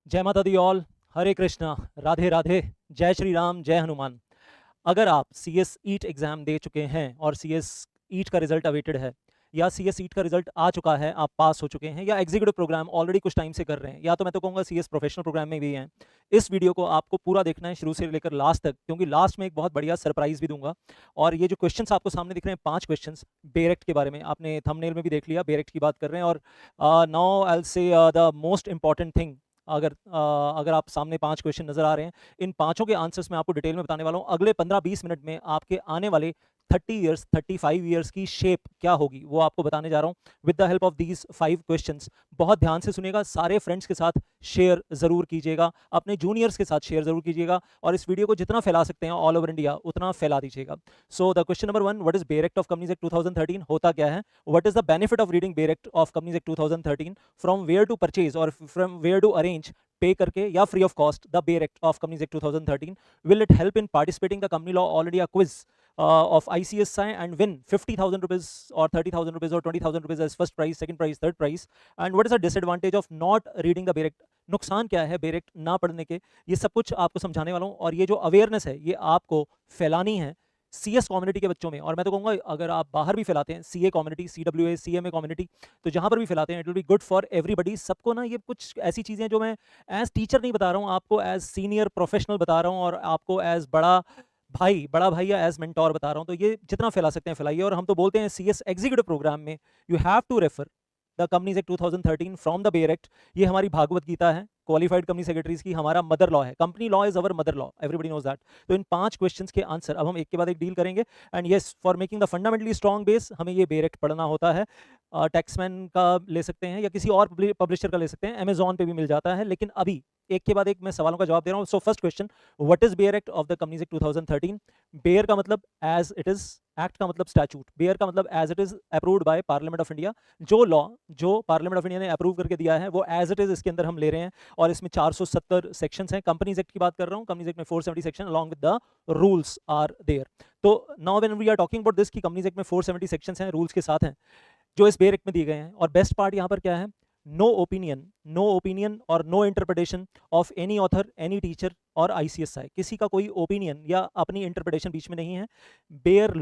जय माता the all, हरे कृष्णा, राधे राधे, जय श्री राम, जय हनुमान। अगर आप सी एस ईट एग्ज़ाम दे चुके हैं और सी एस ईट का रिजल्ट अवेटेड है, या सी एस ईट का रिजल्ट आ चुका है, आप पास हो चुके हैं, या एग्जीक्यूटिव प्रोग्राम ऑलरेडी कुछ टाइम से कर रहे हैं, या तो मैं तो कहूँगा सी एस प्रोफेशनल प्रोग्राम में भी हैं, इस वीडियो को आपको पूरा देखना है शुरू से लेकर लास्ट तक, क्योंकि लास्ट में एक बहुत बढ़िया सरप्राइज भी दूंगा। और ये जो क्वेश्चंस आपको सामने दिख रहे हैं, 5 क्वेश्चंस बेरेक्ट के बारे में, आपने थंबनेल में भी देख लिया, बेरेक्ट की बात कर रहे हैं। और नाउ आई विल से द मोस्ट इंपॉर्टेंट थिंग, अगर आप सामने 5 क्वेश्चन नजर आ रहे हैं, इन पांचों के आंसर्स मैं आपको डिटेल में बताने वाला हूं। अगले 15-20 मिनट में आपके आने वाले 30 इयर्स 35 इयर्स की शेप क्या होगी वो आपको बताने जा रहा हूं with the help of these 5 questions. बहुत ध्यान से सुनिएगा, सारे फ्रेंड्स के साथ शेयर जरूर कीजिएगा, अपने जूनियर्स के साथ शेयर जरूर कीजिएगा, और इस वीडियो को जितना फैला सकते हैं ऑल ओवर इंडिया उतना फैला दीजिएगा। So the question number 1, what is bare act of companies act 2013? होता क्या है? What is the benefit of reading bare act of companies act 2013? From where to purchase और from where to arrange, pay करके या free of cost, the bare act of companies act 2013? Will it help in participating the company law all India quiz of ICSI and win 50,000 rupees or 30,000 rupees or 20,000 rupees as first prize, second prize, third prize? And what is the disadvantage of not reading the bear act? नुकसान क्या है bare act ना पढ़ने के? ये सब कुछ आपको समझाने वाला हूँ, और ये जो अवेयरनेस है ये आपको फैलानी है CS कम्युनिटी के बच्चों में। और मैं तो कहूँगा अगर आप बाहर भी फैलाते हैं, CA community, CWA, CMA community, तो जहाँ पर भी फैलाते हैं, it will be good for everybody. सबको ना ये कुछ ऐसी चीज़ें जो मैं एज टीचर नहीं बता रहा हूँ, आपको एज सीनियर प्रोफेशनल बता रहा हूँ, और आपको एज बड़ा भाई या एज मेंटोर बता रहा हूँ, तो ये जितना फैला सकते हैं फैलाइए। और हम तो बोलते हैं CS एग्जीक्यूटिव प्रोग्राम में you have to refer the companies act 2013 from the bare act. ये हमारी भागवत गीता है, क्वालिफाइड कंपनी सेक्रेटरीज की, हमारा मदर लॉ है। Company law is our mother law, everybody knows that. तो इन 5 क्वेश्चंस के आंसर अब हम एक के बाद एक डील करेंगे। And yes, for making the fundamentally strong base हमें ये बेयर एक्ट पढ़ना होता है। टैक्समैन का ले सकते हैं या किसी और पब्लिशर का ले सकते हैं, अमेजॉन पे भी मिल जाता है। लेकिन अभी एक के बाद एक मैं सवालों का जवाब दे रहा हूँ। So first question, what is bare act of the companies act 2013? Bare का मतलब एज इट इज, एक्ट का मतलब स्टैचूट, बेयर का मतलब as it is approved by parliament of India. जो लॉ जो पार्लियामेंट ऑफ इंडिया ने अप्रूव करके दिया है वो एज इट इज इसके अंदर हम ले रहे हैं, और इसमें 470 सेक्शंस हैं। कंपनीज एक्ट की बात कर रहा हूँ, कंपनीज एक्ट में 470 section along with the rules are there. तो now when we are talking about this कि कंपनीज एक्ट में 470 सेक्शंस हैं, रूल्स के साथ हैं जो इस बेयर एक्ट में दिए गए हैं। और बेस्ट पार्ट यहाँ पर क्या है? नो ओपिनियन और no interpretation of any author, any teacher और ICSI। किसी का कोई ओपिनियन या अपनी इंटरप्रिटेशन बीच में नहीं है। Bare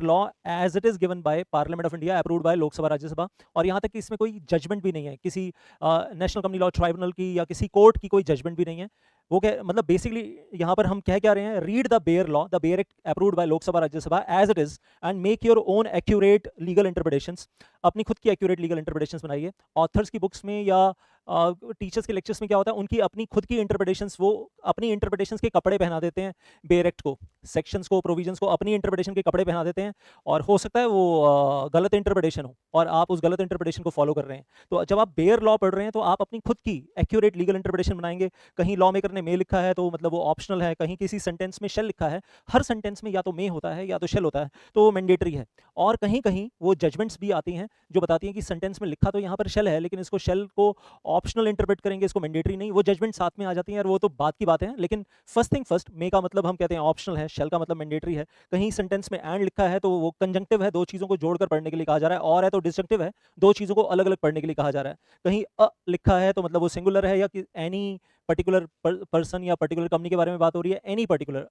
law as it is given by parliament of India, approved by Lok Sabha Rajya Sabha. और यहाँ तक कि इसमें कोई जजमेंट भी नहीं है, किसी नेशनल कंपनी लॉ ट्राइब्यूनल की या किसी कोर्ट की कोई जजमेंट भी नहीं है। वो क्या मतलब बेसिकली यहाँ पर हम क्या रहे हैं? Read the bare law, the bare act approved by Lok Sabha Rajya Sabha as it is, and make your own accurate legal interpretations. अपनी खुद की एक्यूरेट लीगल इंटरप्रिटेशंस बनाइए। ऑथर्स की बुक्स में या टीचर्स के लेक्चर्स में क्या होता है, उनकी अपनी खुद की इंटरप्रिटेशंस, वो अपनी इंटरप्रिटेशंस के कपड़े पहना देते हैं बेयर एक्ट को, सेक्शंस को, प्रोविजंस को अपनी इंटरप्रिटेशन के कपड़े पहना देते हैं, और हो सकता है वो गलत इंटरप्रिटेशन हो और आप उस गलत इंटरप्रिटेशन को फॉलो कर रहे हैं। तो जब आप बेयर लॉ पढ़ रहे हैं तो आप अपनी खुद की एक्यूरेट लीगल इंटरप्रिटेशन बनाएंगे। कहीं लॉ मेकर ने मे लिखा है तो मतलब वो ऑप्शनल है, कहीं किसी सेंटेंस में शेल लिखा है, हर सेंटेंस में या तो मे होता है या तो शेल होता है, तो वो मैंडेटरी है। और कहीं कहीं वो जजमेंट्स भी आती हैं जो बताती हैं कि सेंटेंस में लिखा तो यहाँ पर शेल है, लेकिन इसको शेल को ऑप्शनल इंटरप्रेट करेंगे, इसको मैंडेटरी नहीं। वो जजमेंट साथ में आ जाती हैं और वो तो बात की बात है। लेकिन फर्स्ट थिंग फर्स्ट, मे का मतलब हम कहते हैं ऑप्शनल है, शेल का मतलब मैंडेटरी है। कहीं सेंटेंस में एंड लिखा है तो वो कंजंक्टिव है, दो चीजों को जोड़कर पढ़ने के लिए कहा जा रहा है, और है तो डिस्जंक्टिव है, दो चीजों को अलग अलग पढ़ने के लिए कहा जा रहा है। कहीं लिखा है तो मतलब वो सिंगुलर है, या एनी पर्टिकुलर पर्सन या पर्टिकुलर कंपनी के बारे में बात हो रही है, any particular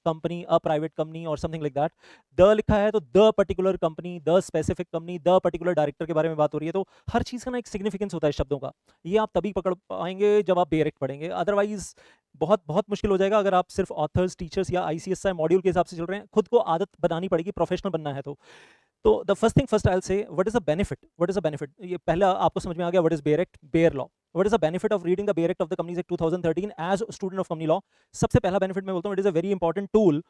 company, a private company और समथिंग लाइक दैट। द लिखा है तो the particular company, the specific company, the particular director के बारे में बात हो रही है। तो हर चीज का ना एक सिग्निफिकेंस होता है शब्दों का। ये आप तभी पकड़ पाएंगे जब आप बेयर एक्ट पढ़ेंगे, अदरवाइज बहुत बहुत मुश्किल हो जाएगा। अगर आप सिर्फ ऑथर्स, टीचर्स या ICSI मॉड्यूल के हिसाब से चल रहे हैं, खुद को आदत बनानी पड़ेगी, प्रोफेशनल बनना है। तो the first thing first I will say, what is the benefit? ये पहला आपको समझ में आ गया, what is bare act, bare law. What is the benefit of reading the Bear Act of the Companies Act 2013 as a student of company law? सबसे पहला benefit मैं बोलता हूँ, it is a very important tool.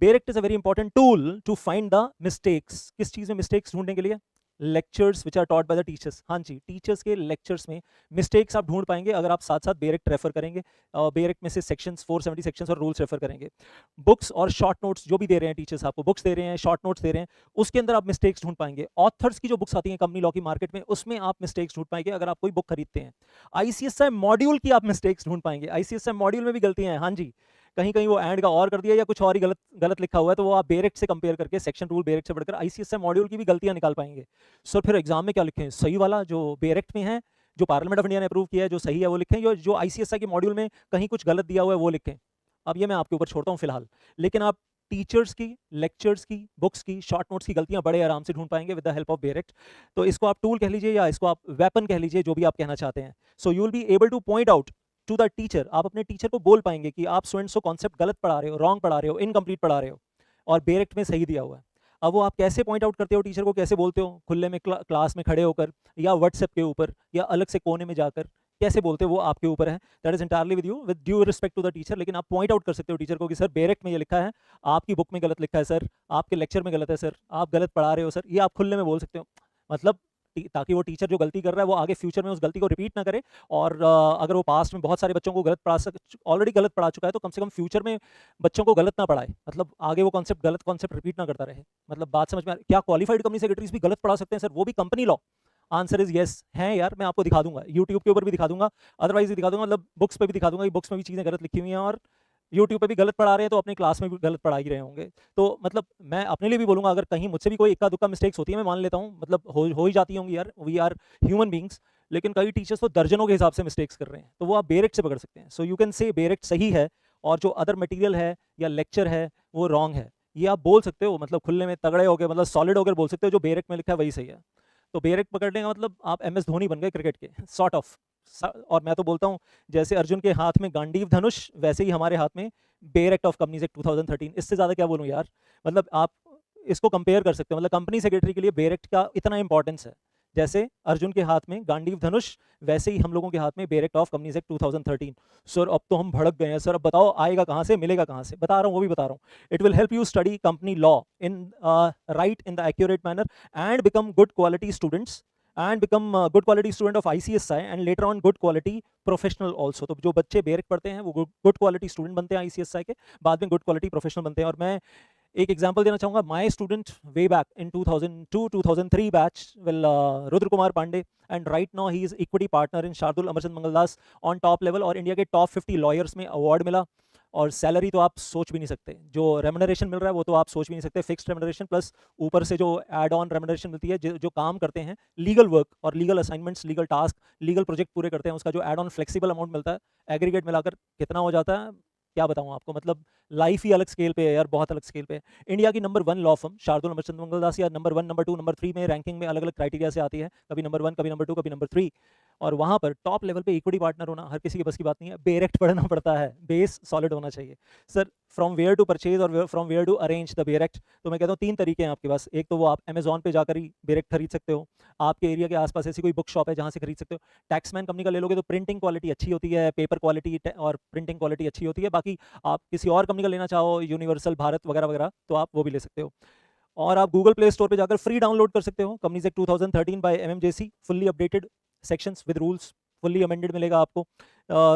Bear Act is a very important tool to find the mistakes. किस चीज में mistakes ढूंढने के लिए? Lectures which are taught by the teachers. हाँ जी, टीचर्स के लेक्चर्स में मिस्टेक्स आप ढूंढ पाएंगे अगर आप साथ साथ बेयर एक्ट रेफर करेंगे, बेयर एक्ट में से सेक्शंस 470 सेक्शंस और रूल्स रेफर करेंगे। बुक्स और शॉर्ट नोट्स जो भी दे रहे हैं टीचर्स, आपको बुक्स दे रहे हैं, शॉर्ट नोट्स दे रहे हैं, उसके अंदर आप मिस्टेक्स ढूंढ पाएंगे। ऑथर्स की जो बुक्स आती हैं कंपनी लॉ की मार्केट में, उसमें आप मिस्टेक्स ढूंढ पाएंगे अगर आप कोई बुक खरीदते हैं। ICSI मॉड्यूल की आप मिस्टेक्स ढूंढ पाएंगे, ICSI मॉड्यूल में भी गलतियां हैं। हाँ जी, कहीं कहीं वो एंड का और कर दिया या कुछ और ही गलत गलत लिखा हुआ है, तो वो आप बेयर एक्ट से कंपेयर करके, सेक्शन रूल बेयर एक्ट से पढ़कर ICSI मॉड्यूल की भी गलतियां निकाल पाएंगे। सर फिर एग्जाम में क्या लिखें? सही वाला जो बेयर एक्ट में है जो पार्लियामेंट ऑफ इंडिया ने अप्रूव किया है जो सही है वो लिखें, जो ICSI के मॉड्यूल में कहीं कुछ गलत दिया हुआ है वो लिखें। अब ये मैं आपके ऊपर छोड़ता हूँ फिलहाल, लेकिन आप टीचर्स की, लेक्चर्स की, बुक्स की, शॉर्ट नोट्स की गलतियां बड़े आराम से ढूंढ पाएंगे विद द हेल्प ऑफ बेरेक्ट। तो इसको आप टूल कह लीजिए या इसको आप वेपन कह लीजिए, जो भी आप कहना चाहते हैं। So you will be able to point out to the teacher, आप अपने टीचर को बोल पाएंगे कि आप स्टूडेंट्स को कॉन्सेप्ट गलत पढ़ा रहे हो, रॉन्ग पढ़ा रहे हो, इनकम्प्लीट पढ़ा रहे हो, और बेरेक्ट में सही दिया हुआ है। अब वो आप कैसे पॉइंट आउट करते हो, टीचर को कैसे बोलते हो, खुले में क्लास में खड़े होकर, या व्हाट्सएप के ऊपर, या अलग से कोने में जाकर कैसे बोलते हो, वो आपके ऊपर है। That is entirely with you, with due respect to the teacher. लेकिन आप पॉइंट आउट कर सकते हो टीचर को कि सर बेरेक्ट में ये लिखा है, आपकी बुक में गलत लिखा है सर, आपके लेक्चर में गलत है सर, आप गलत पढ़ा रहे हो सर, ये आप खुले में बोल सकते हो। मतलब ताकि वो टीचर जो गलती कर रहा है वो आगे फ्यूचर में उस गलती को रिपीट ना करे, और अगर वो पास्ट में बहुत सारे बच्चों को गलत ऑलरेडी गलत पढ़ा चुका है, तो कम से कम फ्यूचर में बच्चों को गलत ना पढ़ाए, मतलब आगे वो गलत कॉन्सेप्ट रिपीट ना करता रहे। मतलब बात समझ में क्या क्वालिफाइड कंपनी सेक्रेटरीज भी गलत पढ़ा सकते हैं सर, वो भी company law? Answer is yes है यार, मैं आपको दिखा दूंगा, यूट्यूब के ऊपर भी दिखा दूंगा, अदरवाइज भी दिखा दूंगा, मतलब बुक्स पे भी दिखा दूंगा कि बुक्स में भी चीज़ें गलत लिखी हुई हैं, और यूट्यूब पे भी गलत पढ़ा रहे हैं तो अपनी क्लास में भी गलत पढ़ा ही रहे होंगे। तो मतलब मैं अपने लिए भी बोलूंगा, अगर कहीं मुझसे भी कोई इक्का दुक्का मिस्टेक्स होती है, मैं मान लेता हूँ, मतलब हो ही जाती होंगी यार, वी आर ह्यूमन बींग्स, लेकिन कई टीचर्स तो दर्जनों के हिसाब से मिस्टेक्स कर रहे हैं, तो वो आप बेरेक्ट से पकड़ सकते हैं। सो यू कैन से बेरेक्ट सही है, और जो अदर मटेरियल है या लेक्चर है वो रॉन्ग है, ये आप बोल सकते हो, मतलब खुले में तगड़े होकर, मतलब सॉलिड होकर बोल सकते हो, जो बेरेक्ट में लिखा है वही सही है। तो बेरेक्ट पकड़ने का मतलब आप MS धोनी बन गए क्रिकेट के, सॉर्ट ऑफ। और मैं तो बोलता हूँ जैसे अर्जुन के हाथ में गांडीव धनुष, वैसे ही हमारे हाथ में बेरेक्ट ऑफ कंपनीज एक्ट 2013। इससे ज़्यादा क्या बोलूँ यार, मतलब आप इसको कंपेयर कर सकते हो, मतलब कंपनी सेक्रेटरी के लिए बेरेक्ट का इतना इंपॉर्टेंस है, जैसे अर्जुन के हाथ में गांडीव धनुष, वैसे ही हम लोगों के हाथ में बेरेक्ट ऑफ कंपनीज एक्ट 2013। सर अब तो हम भड़क गए हैं सर, अब बताओ आएगा कहाँ से, मिलेगा कहाँ से? बता रहा हूँ, वो भी बता रहा हूँ। It will help you study company law in right in the accurate manner and become good quality students, and become a good quality student of ICSI and later on good quality professional also। तो जो बच्चे बेरेक्ट पढ़ते हैं वो good quality student बनते हैं ICSI के, बाद में good quality professional बनते हैं। और मैं एक एग्जांपल देना चाहूँगा, my student way back in 2002-2003 batch will Rudra Kumar Pandey, and right now he is equity partner in Shardul Amarchand Mangaldas on top level, और इंडिया के टॉप 50 लॉयर्स में अवार्ड मिला। और सैलरी तो आप सोच भी नहीं सकते, जो रेमुनरेशन मिल रहा है वो तो आप सोच भी नहीं सकते, फिक्स्ड रेमुनरेशन प्लस ऊपर से जो एड ऑन रेमुनरेशन मिलती है, जो काम करते हैं लीगल वर्क और legal assignments, legal task, legal project पूरे करते हैं, उसका जो एड ऑन फ्लेक्सिबल अमाउंट मिलता है, एग्रीगेट मिलाकर कितना हो जाता है क्या बताऊं आपको, मतलब लाइफ ही अलग स्केल पे है यार, बहुत अलग स्केल पे है। इंडिया की number 1 law firm Shardul Amarchand Mangaldas या नंबर 1, नंबर 2, नंबर 3 में रैंकिंग में अलग अलग क्राइटेरिया से आती है, कभी नंबर 1, कभी नंबर 2, कभी नंबर 3, और वहाँ पर टॉप लेवल पे इक्विटी पार्टनर होना हर किसी की बस की बात नहीं है, बेरेक्ट पढ़ना पड़ता है, बेस सॉलिड होना चाहिए। Sir from where to purchase और from where to arrange the bare act, तो मैं कहता हूँ 3 तरीके हैं आपके पास। एक तो वो आप अमेजॉन पे जाकर ही बेरेक्ट खरीद सकते हो, आपके एरिया के आसपास ऐसी कोई बुक शॉप है जहाँ से खरीद सकते हो। टैक्समैन कंपनी का ले लोगे तो प्रिंटिंग क्वालिटी अच्छी होती है, पेपर क्वालिटी और प्रिंटिंग क्वालिटी अच्छी होती है। बाकी आप किसी और कंपनी का लेना चाहो, यूनिवर्सल, भारत वगैरह वगैरह, तो आप वो भी ले सकते हो। और आप गूगल प्ले स्टोर पे जाकर फ्री डाउनलोड कर सकते हो companies act 2013 by MMJC, fully updated sections with rules, fully amended मिलेगा आपको।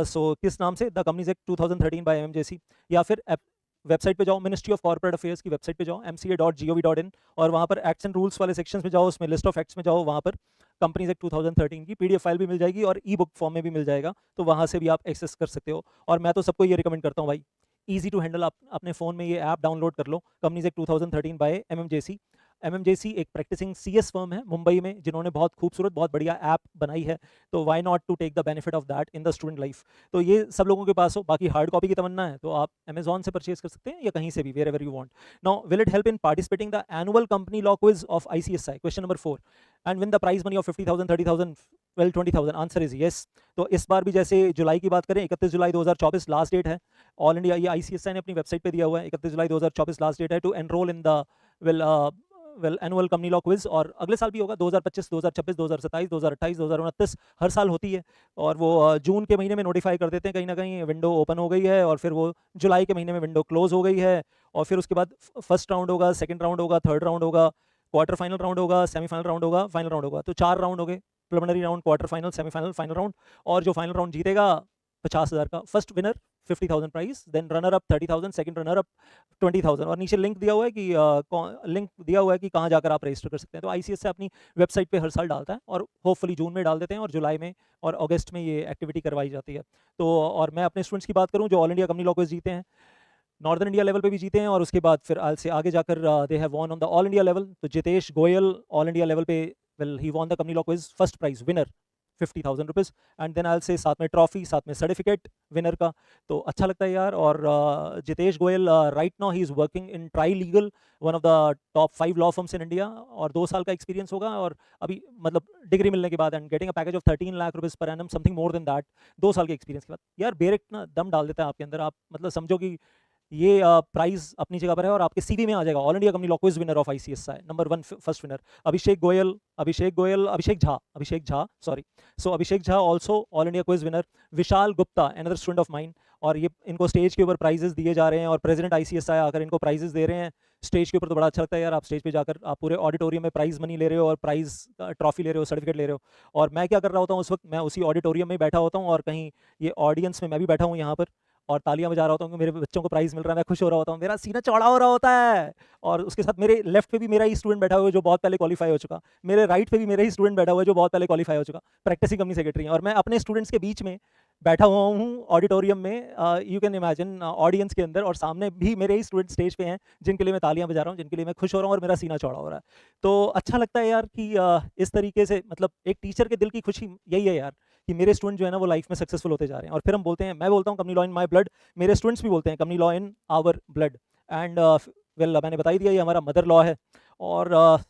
सो किस नाम से, the companies act 2013 by MMJC, या फिर वेबसाइट पे जाओ, मिनिस्ट्री ऑफ कॉर्पोरेट अफेयर्स की वेबसाइट पे जाओ, mca.gov.in, और वहाँ पर एक्ट्स एंड रूल्स वाले सेक्शंस में जाओ, उसमें लिस्ट ऑफ एक्ट्स में जाओ, वहाँ पर कंपनीज एक्ट 2013 की PDF फाइल भी मिल जाएगी और ई-बुक फॉर्म में भी मिल जाएगा, तो वहाँ से भी आप एक्सेस कर सकते हो। और मैं तो सबको ये रिकमेंड करता हूँ भाई, ईजी टू हैंडल, आप अपने फ़ोन में ये ऐप डाउनलोड कर लो, companies act 2013 by MMJC। MMJC एक प्रैक्टिसिंग CS फर्म है मुंबई में, जिन्होंने बहुत खूबसूरत, बहुत बढ़िया ऐप बनाई है, तो why not to take the benefit of that in the student life. तो ये सब लोगों के पास हो। बाकी हार्ड कॉपी की तमन्ना है तो आप अमेजॉन से परचेज कर सकते हैं या कहीं से भी, wherever you want. Now will it help in participating the annual company law quiz of ICSI, question number 4, and win the prize money of 50,000, 30,000, 12, 20,000? Answer is yes. तो इस बार भी जैसे जुलाई की बात करें, 31 जुलाई 2024 लास्ट डेट है, ऑल इंडिया, ये ICSI ने अपनी वेबसाइट पे दिया हुआ है, 31 जुलाई 2024 लास्ट डेट है to enroll in the annual company law quiz. और अगले साल भी होगा, 2025, 2026, 2027, 2028, 2029, हर साल होती है। और वो जून के महीने में नोटिफाई कर देते हैं, कहीं ना कहीं विंडो ओपन हो गई है, और फिर वो जुलाई के महीने में विंडो क्लोज हो गई है, और फिर उसके बाद फर्स्ट राउंड होगा, सेकंड राउंड होगा, थर्ड राउंड होगा, क्वार्टर फाइनल राउंड होगा, सेमीफाइनल राउंड होगा, फाइनल राउंड होगा। तो 4 राउंड हो गए, preliminary round, quarter final, semifinal, final round. और जो फाइनल राउंड जीतेगा 50,000 का, first winner 50,000 prize, then runner up 30,000, second runner up 20,000। और नीचे लिंक दिया हुआ है कि कहाँ जाकर आप रजिस्टर कर सकते हैं। तो ICSI अपनी वेबसाइट पे हर साल डालता है, और होपफुली जून में डाल देते हैं, और जुलाई में और अगस्त में ये एक्टिविटी करवाई जाती है। तो और मैं अपने स्टूडेंट्स की बात करूँ जो all India company law quiz जीते हैं, नॉर्दर्न इंडिया लेवल पे भी जीते हैं, और उसके बाद फिर से आगे जाकर they have won on the all India level. तो Jitesh Goyal all India level पे, well he won the company law quiz first prize winner ₹50,000 and then I will say साथ में ट्रॉफी, साथ में सर्टिफिकेट विनर का। तो अच्छा लगता है यार। और Jitesh Goyal right now he is working in try legal, one of the top 5 law firms in India, और 2 साल का एक्सपीरियंस होगा, और अभी मतलब डिग्री मिलने के बाद and getting a package of 13 lakh rupees per annum, something more than that, 2 साल के एक्सपीरियंस के बाद। यार बेरेक्ट ना दम डाल देता है आपके अंदर। आप मतलब समझो कि ये प्राइज़ अपनी जगह पर है और आपके सीवी में आ जाएगा, all India company law quiz winner of ICSI, number 1 first winner Abhishek Jha sorry. So Abhishek Jha also all India quiz winner, Vishal Gupta another student of mine, और ये इनको स्टेज के ऊपर प्राइजेस दिए जा रहे हैं और प्रेसिडेंट आईसीएसआई आकर इनको प्राइजेस दे रहे हैं स्टेज के ऊपर। तो बड़ा अच्छा लगता है यार, आप स्टेज पे जाकर आप पूरे ऑडिटोरियम में प्राइज मनी ले रहे हो और प्राइज ट्रॉफी ले रहे हो, सर्टिफिकेट ले रहे हो। और मैं क्या कर रहा होता हूँ उस वक्त, मैं उसी ऑडिटोरियम में बैठा होता हूँ और कहीं ये ऑडियंस में मैं भी बैठा हूँ यहाँ पर, और तालियां बजा रहा होता हूँ कि मेरे बच्चों को प्राइज़ मिल रहा है, मैं खुश हो रहा होता हूँ, मेरा सीना चौड़ा हो रहा होता है। और उसके साथ मेरे लेफ्ट पे भी मेरा ही स्टूडेंट बैठा हुआ है जो बहुत पहले क्वालिफाई हो चुका, मेरे राइट पे भी मेरा ही स्टूडेंट बैठा हुआ है जो बहुत पहले क्वालिफाई हो चुका, प्रैक्टिसिंग कंपनी सेक्रेटरी है, और मैं अपने स्टूडेंट्स के बीच में बैठा हुआ हूँ ऑडिटोरियम में, यू कैन इमेजिन ऑडियंस के अंदर, और सामने भी मेरे ही स्टूडेंट स्टेज पे हैं जिनके लिए मैं तालियां बजा रहा हूँ, जिनके लिए मैं खुश हो रहा हूँ और मेरा सीना चौड़ा हो रहा है। तो अच्छा लगता है यार कि इस तरीके से, मतलब एक टीचर के दिल की खुशी यही है यार कि मेरे स्टूडेंट जो है ना वो लाइफ में सक्सेसफुल होते जा रहे हैं। और फिर हम बोलते हैं, मैं बोलता हूँ company law in my blood, मेरे स्टूडेंट्स भी बोलते हैं company law in our blood. And well मैंने बता ही दिया ये हमारा मदर लॉ है। और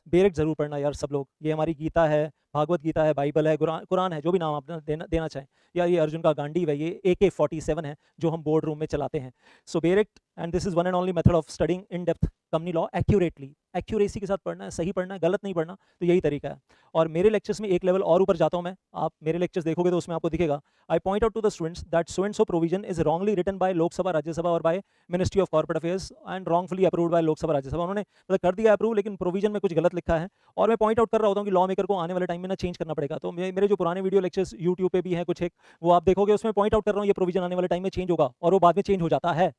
बेरेक्ट ज़रूर पढ़ना यार सब लोग, ये हमारी गीता है, भागवत गीता है, बाइबल है, कुरान है, जो भी नाम आप देना चाहें। या ये अर्जुन का गांडीव है, ये AK-47 है जो हम बोर्ड रूम में चलाते हैं। So bare act, and this is one and only method of studying in depth company law accurately, accuracy के साथ पढ़ना है, सही पढ़ना है, गलत नहीं पढ़ना, तो यही तरीका है। और मेरे लेक्चर्स में एक लेवल और ऊपर जाता हूँ मैं, आप मेरे लेक्चर्स देखोगे तो उसमें आपको दिखेगा, I point out to the students that so and so provision is wrongly written by Lok Sabha, Rajya Sabha और by ministry of corporate affairs and wrongfully approved by Lok Sabha, Rajya Sabha. उन्होंने मतलब कर दिया अप्रूव, लेकिन प्रोविजन में कुछ गलत लिखा है। और मैं पॉइंट आउट कर रहा होता हूँ कि लॉ मेकर को आने वाले टाइम में ना चेंज करना पड़ेगा। तो मेरे जो पुराने वीडियो लेक्चर्स यूट्यूब पे भी हैं कुछ एक, वो आप देखोगे, उसमें पॉइंट आउट कर रहा हूँ ये प्रोविजन आने वाले टाइम में चेंज होगा, और वो बाद में चेंज हो जाता है,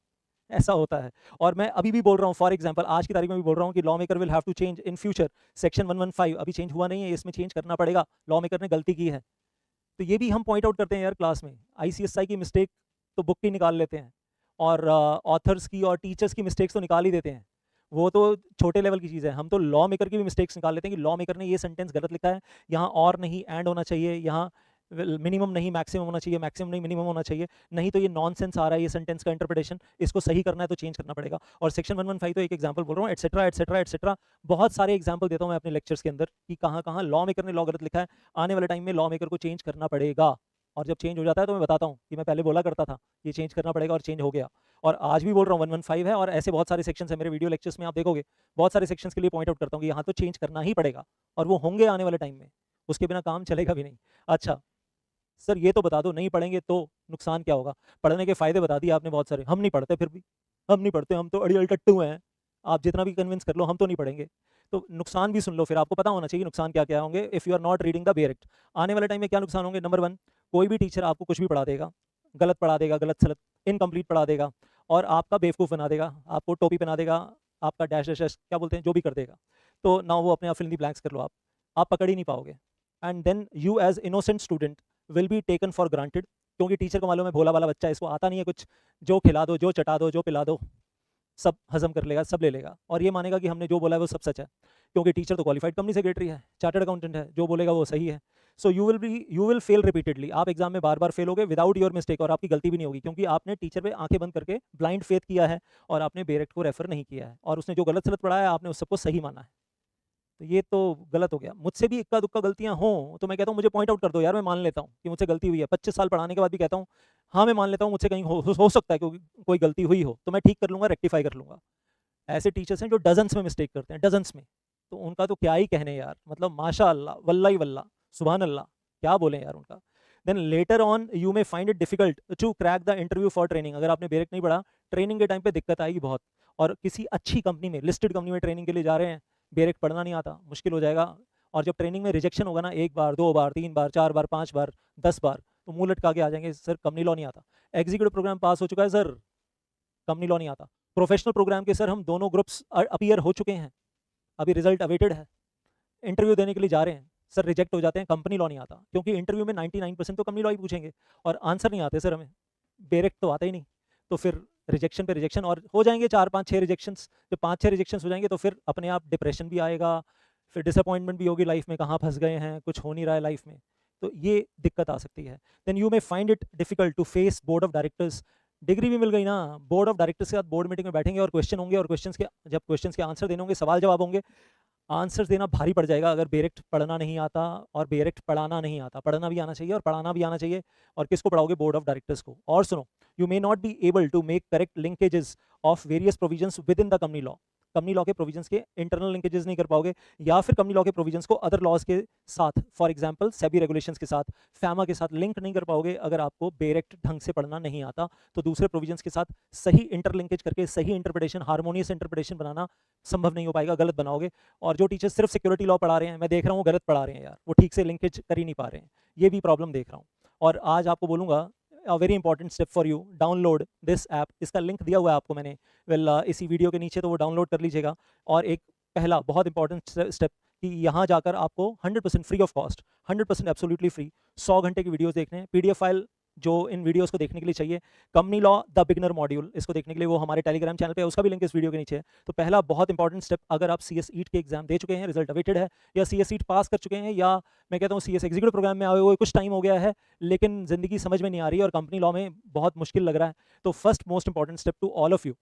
ऐसा होता है। और मैं अभी भी बोल रहा हूँ, फॉर एग्जांपल आज की तारीख में भी बोल रहा हूँ कि law maker will have to change in future. Section 115 अभी चेंज हुआ नहीं है, इसमें चेंज करना पड़ेगा, लॉ मेकर ने गलती की है। तो ये भी हम पॉइंट आउट करते हैं यार क्लास में। आईसीएसआई की मिस्टेक तो बुक की निकाल लेते हैं, और ऑथर्स की और टीचर्स की मिस्टेक्स तो निकाल ही देते हैं, वो तो छोटे लेवल की चीज़ है। हम तो लॉ मेकर की भी मिस्टेक्स निकाल लेते हैं कि लॉ मेकर ने ये सेंटेंस गलत लिखा है, यहाँ और नहीं एंड होना चाहिए, यहाँ मिनिमम नहीं मैक्सिमम होना चाहिए, मैक्सिमम नहीं मिनिमम होना चाहिए, नहीं तो ये नॉनसेंस आ रहा है ये सेंटेंस का इंटरप्रिटेशन, इसको सही करना है तो चेंज करना पड़ेगा। और सेक्शन 115 तो एक एग्जांपल बोल रहा हूँ, एटसेट्रा एटसेट्रा एटसेट्रा, बहुत सारे एग्जांपल देता हूँ मैं अपने लेक्चर्स के अंदर कि कहाँ कहाँ लॉ मेकर ने लॉ गलत लिखा है, आने वाले टाइम में लॉ मेकर को चेंज करना पड़ेगा। और जब चेंज हो जाता है तो मैं बताता हूँ कि मैं पहले बोला करता था ये चेंज करना पड़ेगा, और चेंज हो गया। और आज भी बोल रहा हूँ 115 है, और ऐसे बहुत सारे सेक्शंस है मेरे वीडियो लेक्चर्स में, आप देखोगे बहुत सारे सेक्शंस के लिए पॉइंट आउट करता हूँ कि यहाँ तो चेंज करना ही पड़ेगा, और वो होंगे आने वाले टाइम में, उसके बिना काम चलेगा भी नहीं। अच्छा सर ये तो बता दो, नहीं पढ़ेंगे तो नुकसान क्या होगा? पढ़ने के फ़ायदे बता दिए आपने बहुत सारे, हम नहीं पढ़ते, फिर भी हम नहीं पढ़ते, हम तो अड़ियल टट्टू हैं, आप जितना भी कन्विंस कर लो हम तो नहीं पढ़ेंगे। तो नुकसान भी सुन लो, फिर आपको पता होना चाहिए नुकसान क्या क्या होंगे if you are not reading the bare act. आने वाले टाइम में क्या नुकसान होंगे? नंबर 1, कोई भी टीचर आपको कुछ भी पढ़ा देगा, गलत पढ़ा देगा, गलत सलत इनकम्प्लीट पढ़ा देगा, और आपका बेवकूफ़ बना देगा, आपको टोपी पहना देगा, आपका डैश डैश डैश क्या बोलते हैं जो भी कर देगा। तो ना वो अपने आप फिल इन द ब्लैंक्स कर लो, आप पकड़ ही नहीं पाओगे। And then you as innocent student will be taken for granted, क्योंकि टीचर को मालूम है भोला वाला बच्चा है, इसको आता नहीं है कुछ, जो खिला दो, जो चटा दो, जो पिला दो, सब हजम कर लेगा, सब ले लेगा, और ये मानेगा कि हमने जो बोला है वो सब सच है, क्योंकि टीचर तो क्वालिफाइड कंपनी सेक्रेटरी है, चार्टर्ड अकाउंटेंट है, जो बोलेगा वो सही है। सो यू विल फेल रिपीटेडली, आप एग्जाम में बार बार फेल होगे विदाउट योर मिस्टेक, और आपकी गलती भी नहीं होगी, क्योंकि आपने टीचर पे आंखें बंद करके ब्लाइंड फेथ किया है, और आपने बेरेक्ट को रेफर नहीं किया है, और उसने जो गलत सलत पढ़ाया है आपने उस सबको सही माना है। तो ये तो गलत हो गया। मुझसे भी इक्का दुक्का गलतियां हों तो मैं कहता हूँ मुझे पॉइंट आउट कर दो यार, मैं मान लेता हूँ कि मुझसे गलती हुई है, 25 साल पढ़ाने के बाद भी कहता हूँ हाँ मैं मान लेता हूँ मुझसे कहीं हो सकता है क्योंकि कोई गलती हुई हो, तो मैं ठीक कर लूँगा, रेक्टिफाई कर लूँगा। ऐसे टीचर्स हैं जो डजन्स में मिस्टेक करते हैं, डजन्स में, तो उनका तो क्या ही कहने यार, मतलब माशा अल्लाह, वल्ला ही वल्ला, सुबहान अल्लाह, क्या बोलें यार उनका। Then later on you may find it difficult to crack the interview for training, अगर आपने बेरेक्ट नहीं पढ़ा, ट्रेनिंग के टाइम पे दिक्कत आएगी बहुत, और किसी अच्छी कंपनी में, लिस्टेड कंपनी में ट्रेनिंग के लिए जा रहे हैं, बेरेक्ट पढ़ना नहीं आता, मुश्किल हो जाएगा। और जब ट्रेनिंग में रिजेक्शन होगा ना, 1 बार 2 बार 3 बार 4 बार 5 बार 10 बार, तो मुंह लटका के आ जाएंगे, सर कंपनी लॉ नहीं आता, एग्जीक्यूटिव प्रोग्राम पास हो चुका है सर, कंपनी लॉ नहीं आता, प्रोफेशनल प्रोग्राम के सर हम दोनों ग्रुप्स अपीयर हो चुके हैं, अभी रिजल्ट अवेटेड है, इंटरव्यू देने के लिए जा रहे हैं, सर रिजेक्ट हो जाते हैं, कंपनी लॉ नहीं आता, क्योंकि इंटरव्यू में 99% तो कंपनी लॉ ही पूछेंगे, और आंसर नहीं आते सर हमें, बेरेक्ट तो आता ही नहीं। तो फिर रिजेक्शन पे रिजेक्शन, और हो जाएंगे 4 5 6 रिजेक्शंस, जब 5 6 रिजेक्शंस हो जाएंगे तो फिर अपने आप डिप्रेशन भी आएगा, फिर डिसअपॉइंटमेंट भी होगी लाइफ में, कहाँ फंस गए हैं, कुछ हो नहीं रहा है लाइफ में। तो ये दिक्कत आ सकती है। Then you may find it difficult to face board of directors. Degree भी मिल गई ना, बोर्ड ऑफ डायरेक्टर्स के साथ बोर्ड मीटिंग में बैठेंगे और क्वेश्चन होंगे, और जब क्वेश्चंस के आंसर देने होंगे, सवाल जवाब होंगे, आंसर्स देना भारी पड़ जाएगा अगर बेरेक्ट पढ़ना नहीं आता और बेरेक्ट पढ़ाना नहीं आता। पढ़ना भी आना चाहिए और पढ़ाना भी आना चाहिए, और किसको पढ़ाओगे? बोर्ड ऑफ डायरेक्टर्स को। और सुनो, you may not be able to make correct linkages of various provisions within the company law. Company law के प्रोविजंस के इंटरनल लिंकेजेस नहीं कर पाओगे, या फिर कंपनी लॉ के प्रोविजंस को अदर लॉज के साथ, फॉर एग्जांपल सेबी रेगुलेशंस के साथ, फैमा के साथ लिंक नहीं कर पाओगे अगर आपको बेरेक्ट ढंग से पढ़ना नहीं आता। तो दूसरे प्रोविजंस के साथ सही इंटरलिंकेज करके सही इंटरप्रिटेशन, हार्मोनियस इंटरप्रिटेशन बनाना संभव नहीं हो पाएगा, गलत बनाओगे। और जो टीचर सिर्फ सिक्योरिटी लॉ पढ़ा रहे हैं, मैं देख रहा हूँ गलत पढ़ा रहे हैं यार, वो ठीक से लिंकेज कर ही नहीं पा रहे हैं, ये भी प्रॉब्लम देख रहा हूँ। और आज आपको बोलूँगा a very important step for you, download this app। इसका लिंक दिया हुआ है आपको मैंने, इसी वीडियो के नीचे, तो वो डाउनलोड कर लीजिएगा। और एक पहला बहुत इंपॉर्टेंट स्टेप कि यहाँ जाकर आपको 100% free of cost, 100% absolutely free 100 घंटे की वीडियोस देखने हैं। पीडीएफ फाइल जो इन वीडियोस को देखने के लिए चाहिए, company law the beginner module, इसको देखने के लिए वो हमारे टेलीग्राम चैनल पे है, उसका भी लिंक इस वीडियो के नीचे है। तो पहला बहुत इंपॉर्टेंट स्टेप, अगर आप सीएस ईट के एग्जाम दे चुके हैं, रिजल्ट अवेटेड है, या सीएस ईट पास कर चुके हैं, या मैं कहता हूँ सीएस एग्जीक्यूटिव प्रोग्राम में आए हुए कुछ टाइम हो गया है लेकिन जिंदगी समझ में नहीं आ रही है और कंपनी लॉ में बहुत मुश्किल लग रहा है, तो first most important step to all of you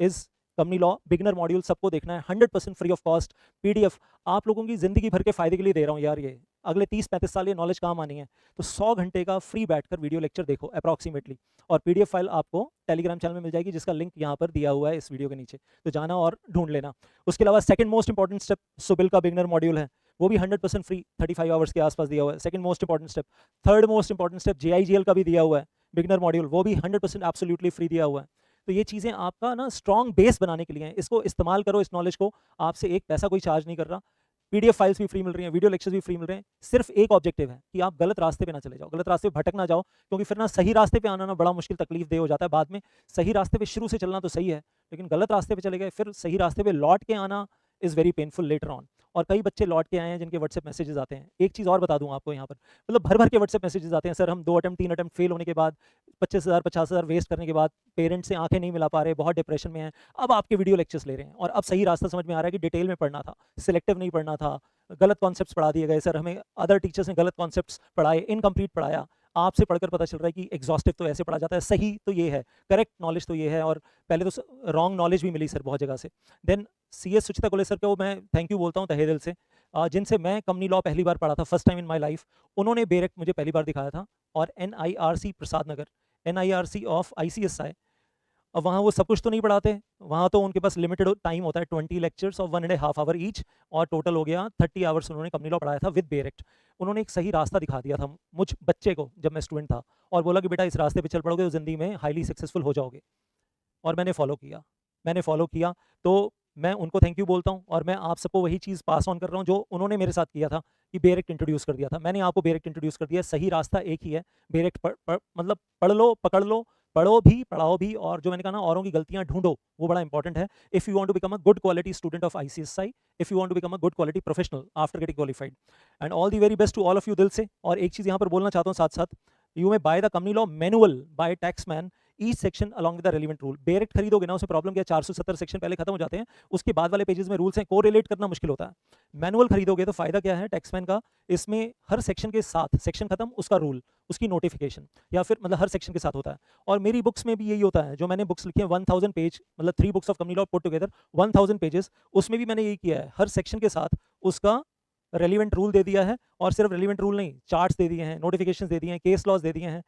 is company law beginner module. सबको देखना है, 100% फ्री ऑफ कॉस्ट पीडीएफ, आप लोगों की जिंदगी भर के फायदे के लिए दे रहा हूँ यार, ये अगले 30-35 साल ये नॉलेज काम आनी है। तो 100 घंटे का फ्री बैठकर वीडियो लेक्चर देखो अप्रॉक्सीमेटली, और पीडीएफ फाइल आपको टेलीग्राम चैनल में मिल जाएगी, जिसका लिंक यहाँ पर दिया हुआ है इस वीडियो के नीचे, तो जाना और ढूंढ लेना। उसके अलावा सेकंड मोस्ट इंपॉर्टेंट स्टेप सुबिल का बिगनर मॉड्यूल है, वो भी 100% फ्री 35 आवर्स के आसपास दिया हुआ है, second most important step. Third most important step JIGL का भी दिया हुआ है बिगनर मॉड्यूल, वो भी 100% एब्सोल्युटली फ्री दिया हुआ है। तो ये चीज़ें आपका ना स्ट्रॉन्ग बेस बनाने के लिए हैं, इसको इस्तेमाल करो, इस नॉलेज को, आपसे एक पैसा कोई चार्ज नहीं कर रहा। पीडीएफ फाइल्स भी फ्री मिल रही हैं, वीडियो लेक्चर्स भी फ्री मिल रहे हैं। सिर्फ एक ऑब्जेक्टिव है कि आप गलत रास्ते पे ना चले जाओ, गलत रास्ते पे भटक ना जाओ, क्योंकि फिर ना सही रास्ते पे आना ना बड़ा मुश्किल तकलीफ दे हो जाता है बाद में। सही रास्ते पे शुरू से चलना तो सही है, लेकिन गलत रास्ते पे चले गए फिर सही रास्ते पे लौट के आना is very painful later on. और कई बच्चे लौट के आए हैं जिनके व्हाट्सएप मैसेजेस आते हैं। एक चीज़ और बता दूं आपको यहाँ पर, मतलब भर भर के व्हाट्सएप मैसेजेस आते हैं, सर हम 2 अटेम्प्ट 3 अटेम्प्ट फेल होने के बाद 25,000 50,000 वेस्ट करने के बाद पेरेंट्स से आंखें नहीं मिला पा रहे, बहुत डिप्रेशन में हैं, अब आपके वीडियो लेक्चर्स ले रहे हैं, और अब सही रास्ता समझ में आ रहा है कि डिटेल में पढ़ना था, सिलेक्टिव नहीं पढ़ना था, गलत कॉन्सेप्ट्स पढ़ा दिए गए सर, हमें अदर टीचर्स ने गलत कॉन्सेप्ट्स पढ़ाए, इनकम्प्लीट पढ़ाया। आपसे पढ़कर पता चल रहा है कि एग्जॉस्टिव तो ऐसे पढ़ा जाता है, सही तो ये है, करेक्ट नॉलेज तो ये है, और पहले तो रॉन्ग नॉलेज भी मिली सर बहुत जगह से। देन सीएस सुचिता कोले सर को मैं थैंक यू बोलता हूँ तहे दिल से, जिनसे मैं कंपनी लॉ पहली बार पढ़ा था, first time in my life, उन्होंने बेरेक्ट मुझे पहली बार दिखाया था। और NIRC Prasad Nagar, NIRC of ICSI, अब वहाँ वो सब कुछ तो नहीं पढ़ाते, वहाँ तो उनके पास लिमिटेड टाइम होता है, 20 लेक्चर्स ऑफ 1.5 आवर ईच, और टोटल हो गया 30 आवर्स उन्होंने कंपनी लॉ पढ़ाया था विद बेरेक्ट। उन्होंने एक सही रास्ता दिखा दिया था मुझ बच्चे को जब मैं स्टूडेंट था, और बोला कि बेटा इस रास्ते पे चल पड़ोगे तो ज़िंदगी में हाईली सक्सेसफुल हो जाओगे, और मैंने फॉलो किया। तो मैं उनको थैंक यू बोलता हूँ, और मैं आप सबको वही चीज़ पास ऑन कर रहा हूँ जो उन्होंने मेरे साथ किया था, कि बेरेक्ट इंट्रोड्यूस कर दिया था। मैंने आपको बेरेक्ट इंट्रोड्यूस कर दिया, सही रास्ता एक ही है, बेरेक्ट मतलब पढ़ लो, पकड़ लो, पढ़ो भी पढ़ाओ भी, और जो मैंने कहा ना औरों की गलतियां ढूंढो, वो बड़ा इंपॉर्टेंट है। If you want to become a good quality student of ICSI, if you want to become a good quality professional after getting qualified, and all the very best to all of you दिल से। और एक चीज़ यहाँ पर बोलना चाहता हूँ साथ साथ, you may buy the company law manual by Taxmann each section along with the relevant rule. Bare act खरीदोगे ना, उसमें प्रॉब्लम क्या, 470 सेक्शन पहले खत्म हो जाते हैं, उसके बाद वाले पेजेस में रूल्स हैं, कोरिलेट करना मुश्किल होता है। मैनुअल खरीदोगे तो फायदा क्या है टैक्समैन का, इसमें हर सेक्शन के साथ, सेक्शन खत्म उसका रूल, उसकी नोटिफिकेशन, या फिर मतलब हर सेक्शन के साथ होता है। और मेरी बुक्स में भी यही होता है, जो मैंने बुक्स लिखी है 1000 पेज, मतलब 3 books of company law put together 1000 pages, उसमें भी मैंने यही किया है, हर सेक्शन के साथ उसका रेलिवेंट रूल दे दिया है, और सिर्फ रेलिवेंट रूल नहीं, चार्ट्स दे दिए हैं, नोटिफिकेशंस दे दिए हैं, केस लॉज दे दिए हैं,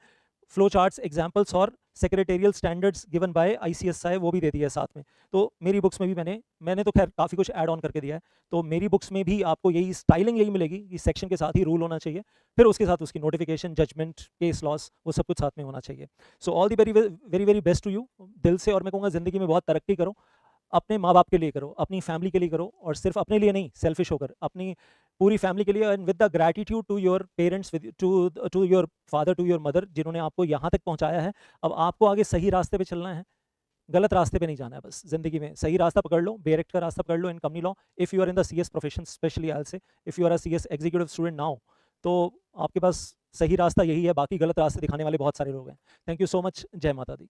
फ्लो चार्ट्स, एग्जाम्पल्स, और secretarial standards given by ICSI वो भी दे दिया है साथ में। तो मेरी बुक्स में भी मैंने तो खैर काफ़ी कुछ ऐड ऑन करके दिया है, तो मेरी बुक्स में भी आपको यही स्टाइलिंग यही मिलेगी कि सेक्शन के साथ ही रूल होना चाहिए, फिर उसके साथ उसकी नोटिफिकेशन, जजमेंट, केस लॉस, वो सब कुछ साथ में होना चाहिए। So all the very very very best to you दिल से, और मैं कहूँगा ज़िंदगी में बहुत तरक्की करो, अपने माँ बाप के लिए करो, अपनी फैमिली के लिए करो, और सिर्फ अपने लिए नहीं, सेल्फिश होकर, अपनी पूरी फैमिली के लिए, and with the gratitude to your parents, to your father, to your mother, जिन्होंने आपको यहाँ तक पहुँचाया है। अब आपको आगे सही रास्ते पे चलना है, गलत रास्ते पे नहीं जाना है, बस जिंदगी में सही रास्ता पकड़ लो, बेरेक्ट का रास्ता पकड़ लो in company law. If you are in the CS profession, especially I say, if you are a CS executive student now, तो आपके पास सही रास्ता यही है, बाकी गलत रास्ते दिखाने वाले बहुत सारे लोग हैं। थैंक यू सो मच, जय माता दी।